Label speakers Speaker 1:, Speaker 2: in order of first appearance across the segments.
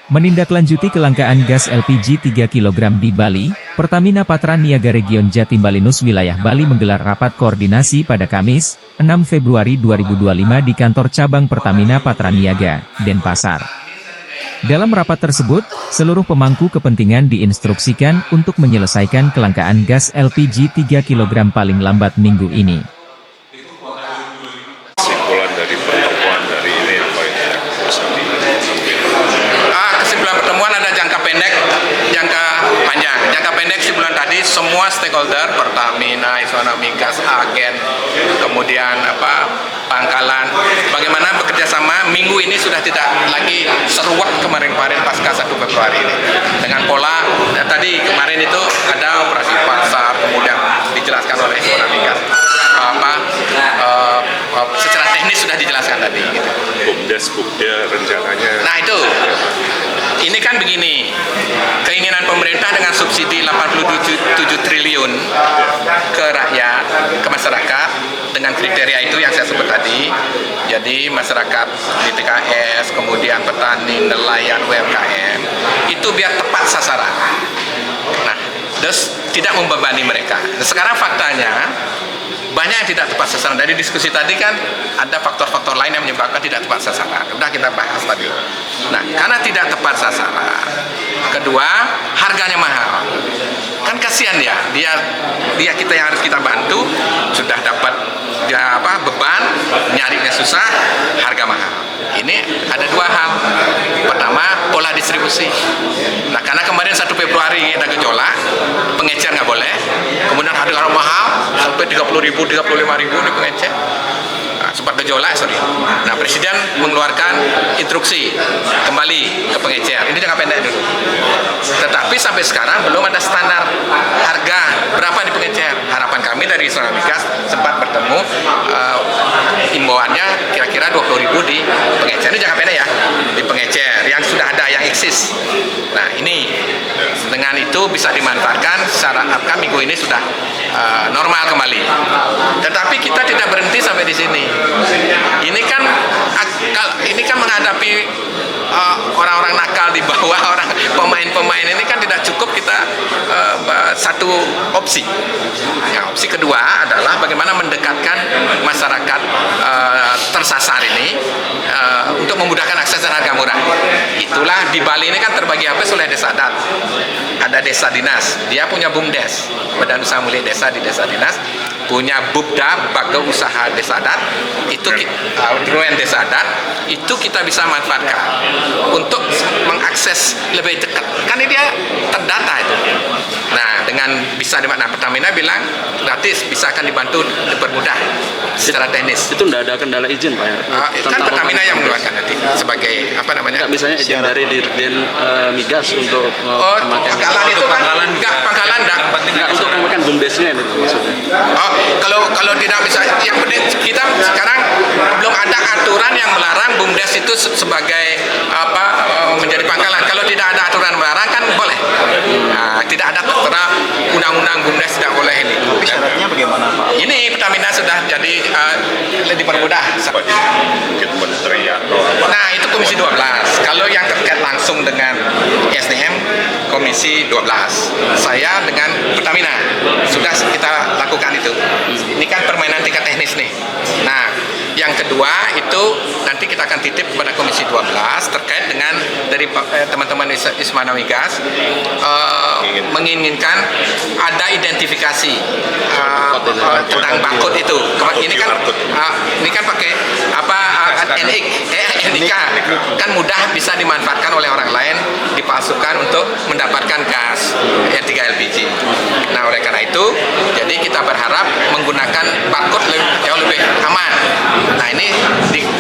Speaker 1: Menindaklanjuti kelangkaan gas LPG 3 kg di Bali, Pertamina Patra Niaga Region Jatim Balinus wilayah Bali menggelar rapat koordinasi pada Kamis, 6 Februari 2025 di kantor cabang Pertamina Patra Niaga, Denpasar. Dalam rapat tersebut, seluruh pemangku kepentingan diinstruksikan untuk menyelesaikan kelangkaan gas LPG 3 kg paling lambat minggu ini.
Speaker 2: Kesimpulan dari pertemuan dari ini apa yang bisa diambil?
Speaker 3: Kesimpulan pertemuan ada jangka pendek, jangka panjang. Jangka pendek sebulan tadi semua stakeholder Pertamina, Iswana Migas, agen, kemudian pangkalan, bagaimana bekerja sama. Minggu ini sudah tidak lagi seruak kemarin-kemarin pasca 1 Februari ini. Dengan pola tadi kemarin itu ada operasi pasar, kemudian dijelaskan oleh Iswana Migas. Secara teknis sudah dijelaskan tadi. Gitu.
Speaker 2: BUMDes, BUMDes rencananya.
Speaker 3: Nah itu, ini kan begini, keinginan pemerintah dengan subsidi 87 triliun ke rakyat, ke masyarakat, dengan kriteria itu yang saya sebut tadi. Jadi masyarakat di TKS, kemudian petani, nelayan, UMKM, itu biar tepat sasaran. Nah, terus tidak membebani mereka. Nah, sekarang faktanya, banyak yang tidak tepat sasaran. Dari diskusi tadi kan ada faktor-faktor lain yang menyebabkan tidak tepat sasaran. Udah kita bahas tadi. Nah, karena tidak tepat sasaran. Kedua, harganya mahal. Kan kasihan ya, dia kita yang harus kita bantu sudah dapat beban, nyarinya susah, harga mahal. Ini ada dua hal. Pertama, pola distribusi. Nah, karena kemarin 1 Februari ada gejolak, pengecer nggak boleh. Kemudian harga mahal sampai 30.000, 35.000 ini pengecer. Nah, sempat gejolak, Nah, Presiden mengeluarkan instruksi kembali ke pengecer. Ini jangka pendek dulu. Tetapi sampai sekarang belum ada standar harga berapa di pengecer. Harapan kami dari Iswana Migas sempat bertemu, imbauannya kira-kira 20.000 di pengecer. Ini jangka pendek ya, di pengecer yang sudah ada, yang eksis. Nah, ini dengan itu bisa dimanfaatkan secara harga minggu ini sudah normal kembali. Tetapi kita tidak berhenti sampai di sini. Ini kan menghadapi orang-orang nakal di bawah, orang pemain-pemain ini kan tidak cukup kita satu opsi. Nah, opsi kedua adalah bagaimana mendekatkan masyarakat tersasar ini untuk memudahkan akses dan harga murah. Itulah di Bali ini kan terbagi habis oleh desa adat. Ada desa dinas, dia punya BUMDes, Badan Usaha Milik Desa di desa dinas, punya BUPDA, Baga Usaha Desa Adat, itu desa adat, itu kita bisa manfaatkan untuk mengakses lebih dekat. Kan ini dia terdata itu. Nah, dengan bisa Pertamina bilang gratis, bisa akan dibantu, dipermudah secara teknis.
Speaker 4: Itu tidak ada kendala izin, Pak ya?
Speaker 3: Kan Pertamina yang mengeluarkan nanti sebagai
Speaker 4: Nggak, misalnya izin dari Dirjen Migas untuk
Speaker 3: pangkalan itu kan pangkalan
Speaker 4: nggak untuk memakan BUMDesnya itu maksudnya.
Speaker 3: Kalau tidak bisa, yang penting kita sekarang belum ada aturan yang melarang BUMDes itu sebagai menjadi pangkalan. Kalau tidak ada aturan melarang kan boleh. Nah, tidak ada tertera undang-undang BUMDes tidak boleh ini.
Speaker 5: Tapi syaratnya bagaimana, Pak?
Speaker 3: Ini Pertamina sudah jadi dipermudah.
Speaker 2: Mungkin menteri atau apa?
Speaker 3: Nah, itu Komisi 12. Kalau yang terkait langsung dengan SDM, Komisi 12. Saya dengan Pertamina sudah kita lakukan itu. Ini kan permainan tingkat teknis nih. Nah, yang kedua itu nanti kita akan titip kepada Komisi 12 terkait dengan dari teman-teman Iswana Migas menginginkan ada identifikasi tentang barcode itu. Ini kan pakai NIK kan mudah bisa dimanfaatkan oleh orang lain, dipalsukan untuk mendapatkan gas yang 3 LPG. Nah, oleh karena itu, jadi kita berharap menggunakan barcode jauh lebih aman. Nah, ini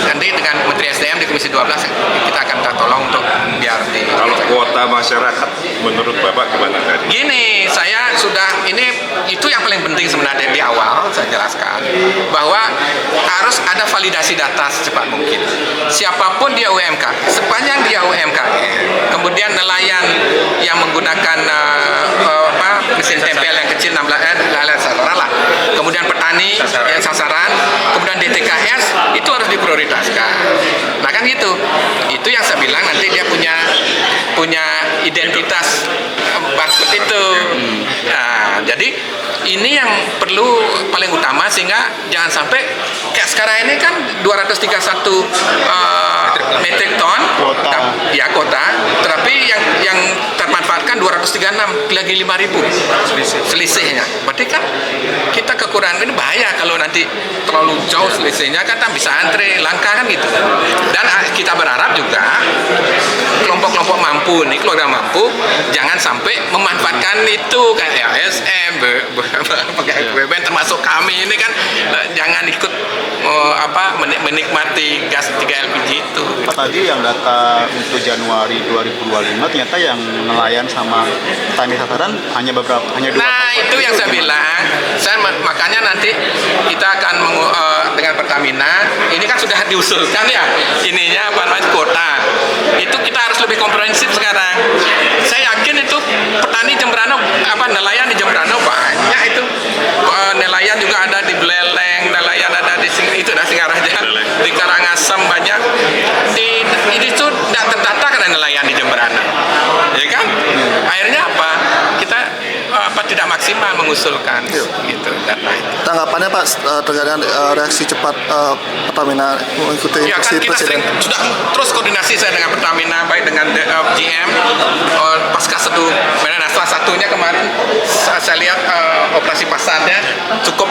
Speaker 3: nanti dengan Menteri SDM di Komisi 12 kita akan minta tolong untuk biar
Speaker 2: Kalau kuota masyarakat menurut Bapak gimana tadi?
Speaker 3: Gini, saya sudah itu yang paling penting sebenarnya di awal saya jelaskan bahwa harus ada validasi data secepat mungkin. Siapapun dia UMK, sepanjang dia UMKM, kemudian nelayan yang menggunakan mesin tempel yang kecil 16 sasaran lah, kemudian petani yang sasaran, kemudian DTKS itu harus diprioritaskan. Nah kan gitu, itu yang saya bilang nanti dia punya punya identitas barcode itu. Nah, jadi ini yang perlu paling utama, sehingga jangan sampai kayak sekarang ini kan 231 metrik ton ya kota, tetapi yang termanfaatkan 236, lagi 5.000 selisihnya. Berarti kan kita kekurangan, ini bahaya kalau nanti terlalu jauh selisihnya, kan bisa antre langka kan gitu. Dan kita berharap juga kelompok-kelompok mampu nih, keluarga mampu, jangan sampai memanfaatkan itu kayak ASM, BUMN termasuk kami ini kan, jangan ikut menikmati gas 3 LPG itu.
Speaker 5: Tadi yang data untuk Januari 2025 ternyata yang nelayan sama petani sasaran hanya dua.
Speaker 3: Nah, itu yang saya bilang. Makanya nanti kita akan dengan Pertamina, ini kan sudah diusulkan ya, ininya apa namanya kuota. Itu kita harus lebih komprehensif sekarang. Saya yakin itu petani Jembrana, nelayan di Jembrana banyak itu. Nelayan juga ada di Beleleng, nelayan ada di Singaraja, di Karangasem banyak. Itu tidak terdata karena nelayan di Jembrana, ya kan? Akhirnya apa? Kita tidak maksimal mengusulkan gitu data itu.
Speaker 6: Tanggapannya Pak terkait reaksi cepat Pertamina mengikuti
Speaker 3: Ya kan kita
Speaker 6: Presiden?
Speaker 3: sudah terus koordinasi saya dengan Pertamina, baik dengan GM pasca seduh. Nah, salah satunya kemarin saya lihat operasi pasarnya cukup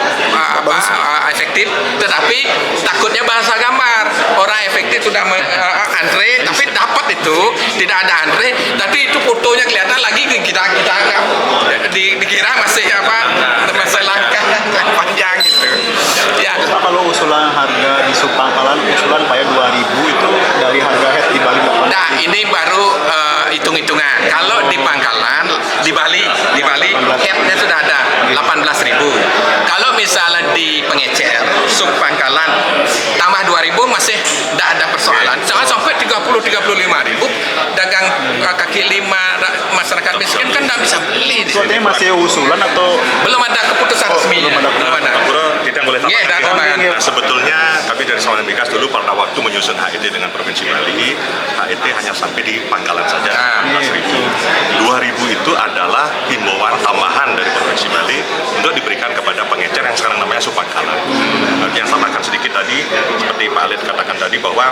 Speaker 3: efektif, tetapi takutnya bahasa gambar. Orang efektif sudah antre, tapi dapat itu tidak ada antre, tapi itu fotonya kelihatan lagi kita anggap dikira masih masih langka panjang gitu. Ya.
Speaker 5: Pak, kalau usulan harga di Subpangkalan, usulan Pak ya 2.000 itu dari harga head di Bali berapa?
Speaker 3: Nah, ini baru hitung-hitungan. Kalau di Pangkalan, di Bali headnya sudah ada 18.000. Kalau misalnya di Pengecer, Subpangkalan tambah 2.000 masih tidak ada persoalan. Jangan sampai 30-35.000 dagang kaki lima masyarakat miskin kan tidak bisa beli.
Speaker 5: Artinya masih usulan atau
Speaker 3: Belum ada keputusan resminya. Belum ada.
Speaker 2: Pak Bro, tidak boleh
Speaker 3: Iya,
Speaker 2: tambahkan.
Speaker 3: dan
Speaker 2: Nah, sebetulnya kami dari Sawan Migas dulu pada waktu menyusun HET dengan Provinsi Bali, HET hanya sampai di Pangkalan saja, 14.000. 2.000 itu adalah himbauan tambahan dari Provinsi Bali untuk diberikan kepada pengecer yang sekarang namanya Subpangkalan. Yang tambahkan sedikit tadi, seperti Pak Alit katakan tadi, bahwa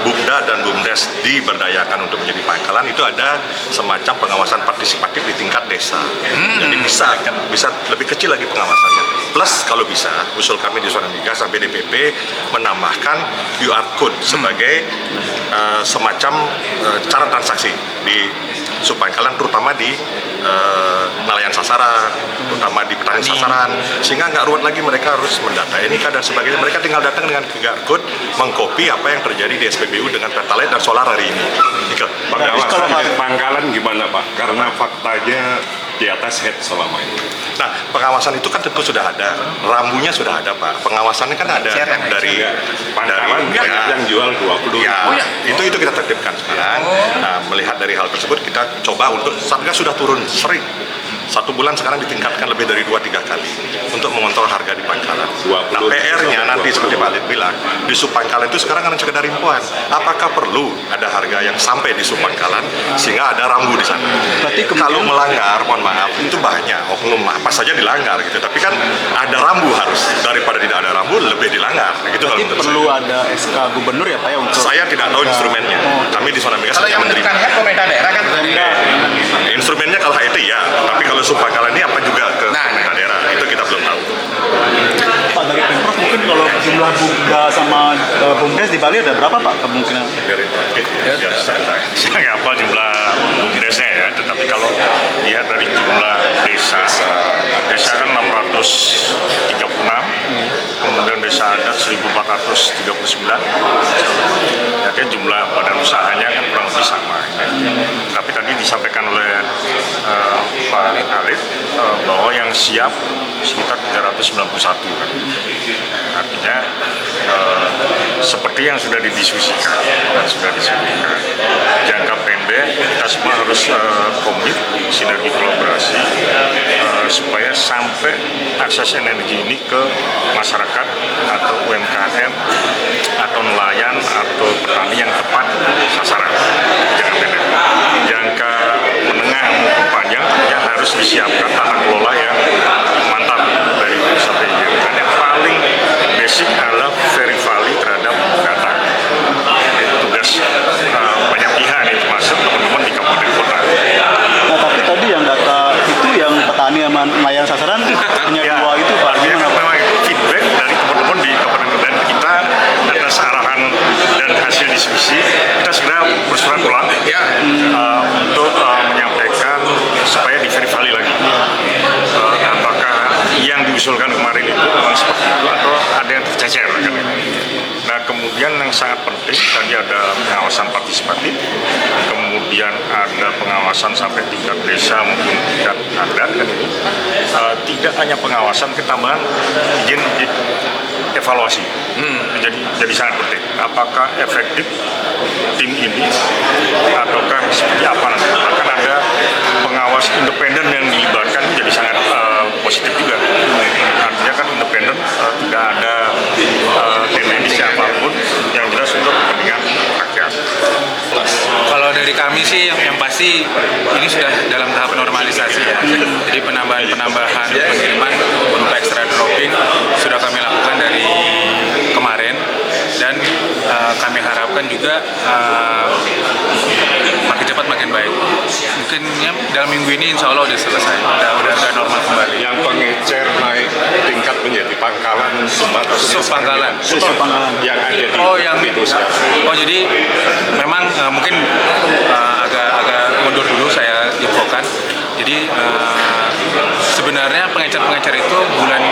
Speaker 2: Bumda dan Bumdes diberdayakan untuk menjadi pangkalan, itu ada semacam pengawasan partisipatif di tingkat desa. Jadi bisa lebih kecil lagi pengawasannya. Plus kalau bisa, usul kami di Sawan Migas sampai DPP menambahkan QR code sebagai semacam cara transaksi di Subpangkalan, terutama di nelayan sasaran, terutama di petani sasaran, sehingga nggak ruwet lagi mereka harus mendata NIK dan sebagainya. Mereka tinggal datang dengan QR code, mengcopy apa yang terjadi di SPBU dengan Pertalite dan solar hari ini.
Speaker 7: Pengawasan di Pangkalan gimana Pak? Karena faktanya di atas head selama ini.
Speaker 2: Nah, pengawasan itu kan tentu sudah ada, rambunya sudah ada Pak. Pengawasannya kan ada dari
Speaker 7: Pangkalan banyak yang jual 20.
Speaker 2: Ya, itu kita tertibkan sekarang. Nah, melihat dari hal tersebut kita coba untuk Satgas sudah turun sering. 1 bulan sekarang ditingkatkan lebih dari 2-3 kali untuk mengontrol harga di Pangkalan. Nah, PR-nya nanti seperti Pak Alit bilang, di Subpangkalan itu sekarang kan sekedar imbuhan. Apakah perlu ada harga yang sampai di Subpangkalan sehingga ada rambu di sana?
Speaker 5: Berarti
Speaker 2: Kalau melanggar, mohon maaf, itu banyak oknum apa saja dilanggar gitu. Tapi kan ada rambu harus, daripada tidak ada rambu lebih dilanggar. Gitu kalau menurut
Speaker 5: perlu ada SK gubernur ya Pak ya untuk
Speaker 2: saya tidak tahu instrumennya. Kami di Sawan Migas
Speaker 3: Kalau yang
Speaker 2: hanya menerima.
Speaker 3: menentukan head pemerintah daerah kan.
Speaker 2: Instrumennya kalau HET ya, tapi kalau Subpangkalan ini apa juga ke pemerintah daerah, itu kita belum tahu.
Speaker 5: Pak dari Pemprov mungkin kalau jumlah Bumda sama Bumdes di Bali ada berapa Pak kemungkinan?
Speaker 7: Saya nggak hafal jumlah bumdesnya ya, tetapi kalau lihat dari jumlah desa kan 636, kemudian desa adat 1439, jadi jumlah badan usahanya kan kurang lebih sama. Tapi tadi disampaikan oleh Pak Alit bahwa yang siap sekitar 391 kan. Artinya seperti yang sudah didiskusikan jangka pendek kita semua harus komit sinergi kolaborasi supaya sampai akses energi ini ke masyarakat atau UMKM atau nelayan atau petani yang tepat sasaran. Jangan pendek. Jangka menengah maupun panjang ya harus disiapkan tata kelola yang mantap dari sampai hilir. Dan yang paling basic adalah verify terhadap data. Tugas banyak pihak nih, termasuk teman-teman di kabupaten kota.
Speaker 5: Nah, tapi tadi yang data itu yang petani sama nelayan sasaran punya
Speaker 7: Ya,
Speaker 5: dua itu Pak.
Speaker 7: artinya kan memang feedback dari teman-teman di kabupaten dan kita atas arahan dan hasil diskusi kita segera bersurat ulang untuk menyampaikan supaya diverifikasi lagi apakah yang diusulkan kemarin itu memang seperti itu atau ada yang tercecer kan. Nah, kemudian yang sangat penting tadi ada pengawasan partisipatif, kemudian ada pengawasan sampai tingkat desa maupun tingkat adat kan ini. Tidak hanya pengawasan, ketambahan izin evaluasi. Jadi sangat penting. Apakah efektif tim ini ataukah seperti apa nanti? Akan ada pengawas independen yang dilibatkan, jadi sangat positif juga. Artinya kan independen, tidak ada tendensi apapun yang jelas untuk kepentingan rakyat.
Speaker 8: Kalau dari kami sih yang pasti ini sudah dalam tahap normalisasi ya. Jadi penambahan pengiriman berupa extra dropping sudah kami lakukan dari kemarin dan kami harapkan juga makin cepat makin baik. Mungkin ya, dalam minggu ini insya Allah udah selesai, udah normal kembali.
Speaker 9: Yang pengecer naik tingkat menjadi pangkalan
Speaker 8: Subpangkalan.
Speaker 9: yang ada di itu sekarang.
Speaker 8: Jadi memang mungkin agak mundur dulu saya infokan. Jadi sebenarnya pengecer itu bulan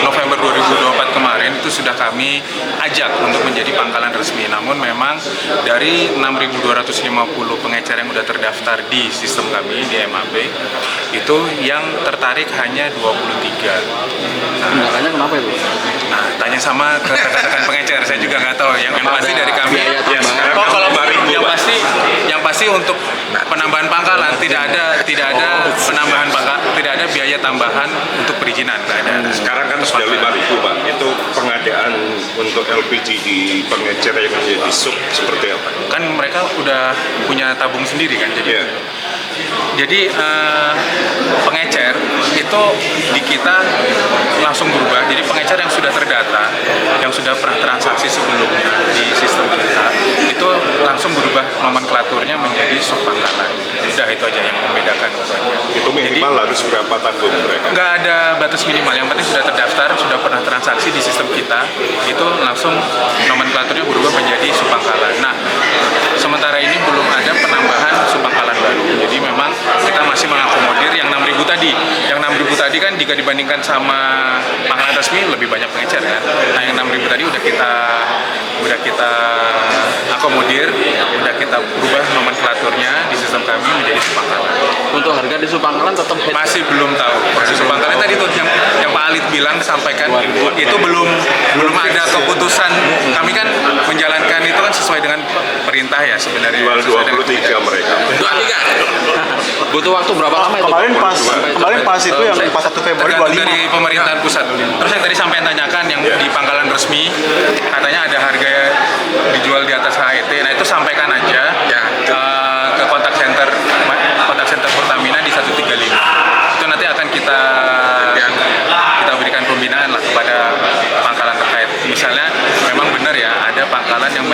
Speaker 8: November 2024 kemarin itu sudah kami ajak untuk menjadi pangkalan resmi. Namun memang dari 6.250 pengecer yang sudah terdaftar di sistem kami di MAP itu yang tertarik hanya 23.
Speaker 4: Makanya kenapa itu?
Speaker 8: Nah, tanya sama ke rekan-rekan pengecer, saya juga nggak tahu. Yang pasti dari kami,
Speaker 9: kalau
Speaker 8: yang pasti untuk penambahan pangkalan tidak ada biaya tambahan untuk perizinan.
Speaker 9: Sekarang kan sudah 5.000 Pak. Itu pengadaan untuk LPG di pengecer yang menjadi sub seperti apa?
Speaker 8: Kan mereka udah punya tabung sendiri kan, jadi. Jadi pengecer itu di kita langsung berubah. Jadi pengecer yang sudah terdata, yang sudah pernah transaksi sebelumnya di sistem kita, itu langsung berubah nomenklaturnya menjadi subpangkalan. Udah itu aja yang membedakan.
Speaker 9: Itu minimal harus berapa tabung mereka?
Speaker 8: Nggak ada batas minimal, yang penting sudah terdaftar, sudah pernah transaksi di sistem kita, itu langsung nomenklaturnya berubah menjadi subpangkalan. Nah, sementara ini belum ada penambahan subpangkalan baru. Jadi memang kita masih mengakomodir yang 6.000 tadi. Yang 6.000 tadi kan jika dibandingkan sama pangkalan resmi lebih banyak pengecer kan. Nah, yang 6.000 tadi udah kita akomodir, udah kita ubah nomenklaturnya di sistem kami menjadi subpangkalan.
Speaker 4: Untuk harga di Subpangkalan tetap
Speaker 8: Masih belum tahu. Subpangkalan tadi tuh yang Pak Alit bilang sampaikan itu belum ada keputusan. Kami kan menjalankan itu kan sesuai dengan perintah ya sebenarnya.
Speaker 9: Jual 23 mereka.
Speaker 8: 23.
Speaker 4: butuh waktu berapa lama itu?
Speaker 5: Kemarin pas itu yang pas 1 Februari 25.
Speaker 8: Dari pemerintahan pusat. Terus yang tadi sampai tanyakan yang di pangkalan resmi katanya ada harga dijual di atas HET. Nah itu sampaikan aja ke kontak center Pertamina di 135. Itu nanti akan kita berikan pembinaan lah kepada pangkalan terkait. Misalnya memang benar ya ada pangkalan yang